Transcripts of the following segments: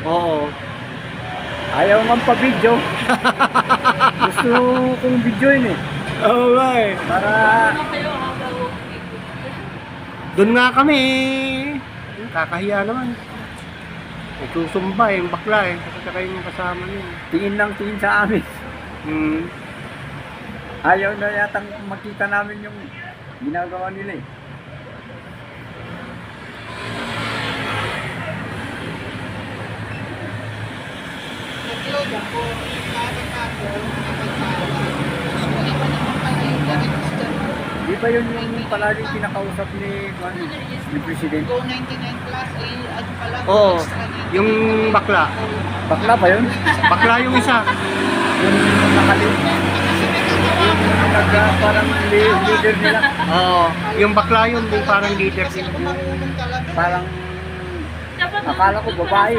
Oo. Ayaw nga pa-video. Gusto kong videoin eh. Oo nga eh. Para Doon nga kami eh. Kakahiya naman. Nagsusumba eh, yung bakla eh. Kasi saka yung kasama niya. tingin lang tingin sa amin. Hmm. Ayaw na yatang makita namin yung ginagawa nila eh. Nag-load ako. Nakakit ako. Napagtawa. So, iba naman pala yung na-register ko. Di ba yun yung palaging pinakausap ni President? Go 99 plus, ano pala, Oo. extra 99. Yung bakla. Bakla ba yun? Bakla yung isa. Yung nakalim. Parang leader nila. Oo. Yung bakla yun, yung parang leader Kasi nila. ako marunong talaga. Parang akala ko babae.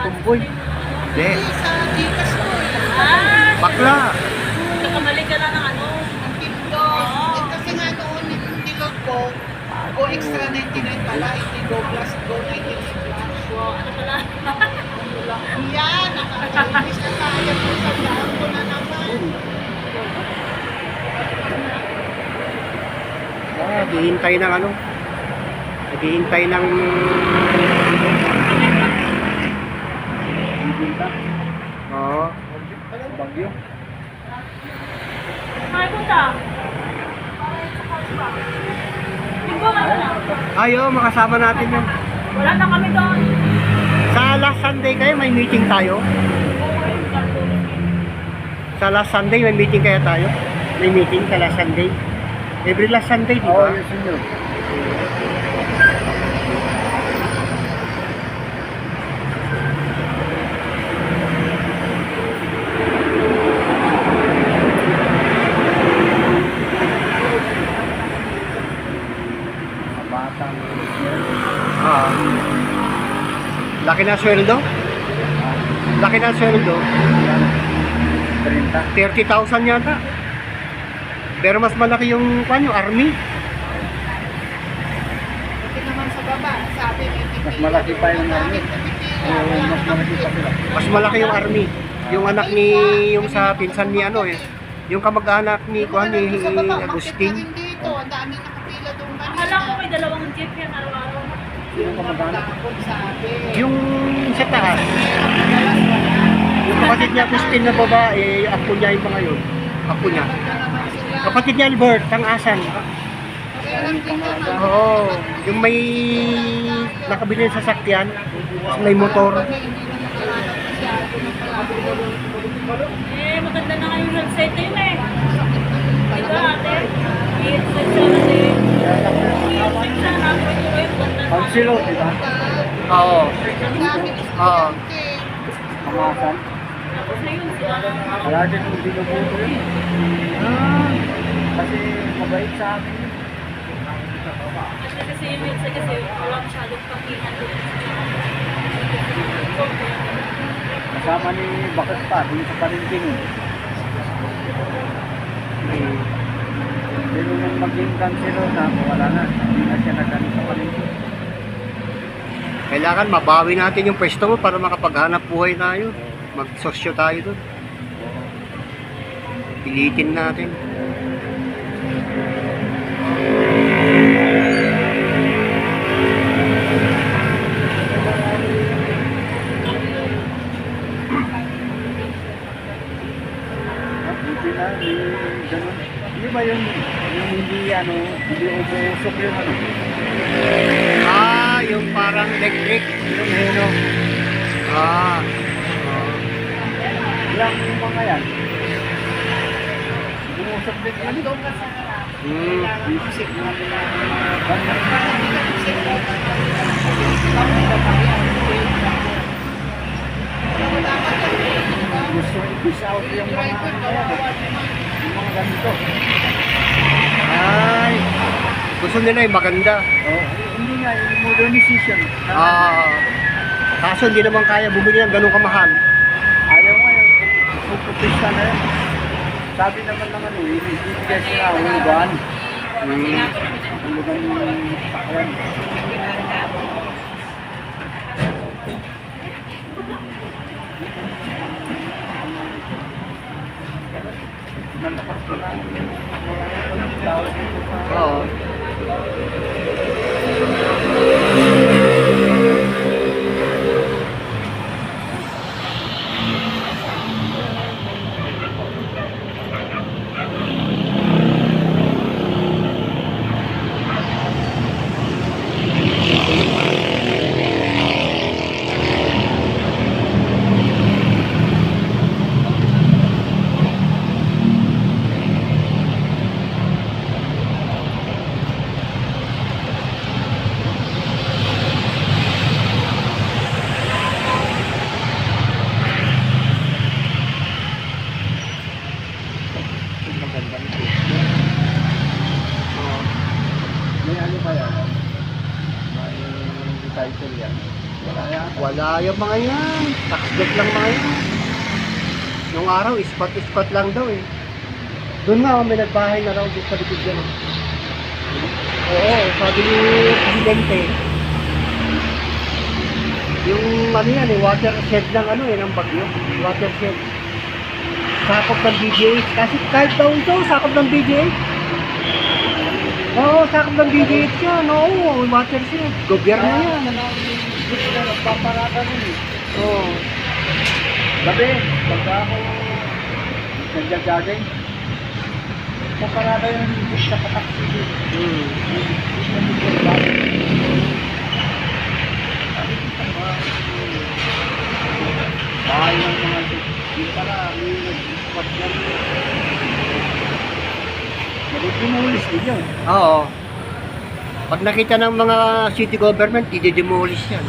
Tumboy. Hindi. Sa Gcash ko eh. Bakla. Nakamali ka lang ng ano. Ang Pipdo. Eh, kasi nga noon, nilog ko, go extra 99 pala, hindi go plus, go 99 plus. Wow, ano pala? Ano lang. Yan, nakakainis na tayo po sa daan ko na naman. Naghihintay ng ano. Naghihintay ng... Bibinta. Oo. Bagyo. Ay, punta. Linggo nga na. Ayo, makasama natin yun. Wala na kami doon. Sa last Sunday kayo, may meeting tayo. Sa last Sunday, may meeting kaya tayo. May meeting sa last Sunday. Every last Sunday, di Oo, ba? yun sinyo. Batang Ah. Laki na sweldo? Laki na sweldo? 30. 30,000 yata. Pero mas malaki yung, yung army. Buti naman sa baba, sabi may pipila. Mas malaki pa yung army. Oo, mas malaki pa sila. Mas malaki yung army. Yung anak ni, yung sa pinsan ni ano eh. Yung kamag-anak ni, ni Agustin. Dito, ang dami nakapila doon kanina. Akala ko may dalawang jeep yan araw-araw. Sino kamag-anak? Sabi. Yung sa taas. Madalas wala. Yung kapatid niya Agustin na babae, apo niya yung mga yun. Apo niya. Wala naman sila. Kapatid niya Albert, Tangasan. Kaya lang din naman. Oo. Yung may nakabili ng sasakyan, tapos may motor. Hindi na nakalanap masyado ng pala. Eh, maganda na nga yung website na yun eh. Ito ate. I-headset siya kasi. I-headset siya na. Pwede ko yung ganda na. Pagsilo, di ba? Oo. Ang dami Oo. estudyante. Pangasan. Tapos na yun sila. Palagi kong binubuto yun. Kasi mabait sa akin yun. Kasi yung website kasi wala masyadong pakihan doon. Kasama ni Bakat pa, dun sa parinting. Pero nung maging kanselo na, wala na. Hindi na siya nagano sa parinting. Kailangan mabawi natin yung pwesto mo para makapaghanap buhay tayo. Magsosyo tayo doon. Pilitin natin. Buti na, ganun. Hindi ba yung hindi ano, hindi umuusok yung ano? Ah, yung parang electric. Yung heno. Ah. Ilang mga yan? Umuusok din yan. Doon ka sa harap. Hmm. Bisik na mga gusto i-fish out yung mga ano yan, yung mga ganito. Ay. Gusto nila yung maganda. Oh, hindi nga, yung modernization. Ah. Kaso hindi naman kaya bumili ng ganun kamahal. Ayaw nga yun, pupupista na yun. Sabi naman naman eh, ibigay sila hulugan. Hulugan yung sakyan. Nalakas ko lang. Wala na tao dito sa... Oo. Maganda nito. May ano ba yan? May title yan. Wala yan. Wala yung mga yan. Taxdeck lang mga yan. Nung araw, ispat lang daw eh. Doon nga, may nagbahay na raw doon sa likod dyan. Oo, sabi ni Presidente. Yung ano yan eh, water shed ng ano eh, ng bagyo. Water shed. Sakop ng BGH. Kasi kahit daw ito, sakop ng BGH. Oo, sakop ng BGH yan. Oo, water shed. Gobyerno yan. Gusto na nagpaparada rin eh. Oo. Gabi, pagka ako nagja-jogging, paparada yung bus sa pataksi din. Bahay ng mga hindi pala, may nag-spot yan. Nag-demolish din yun. Oo. Pag nakita ng mga city government, i-demolish yan.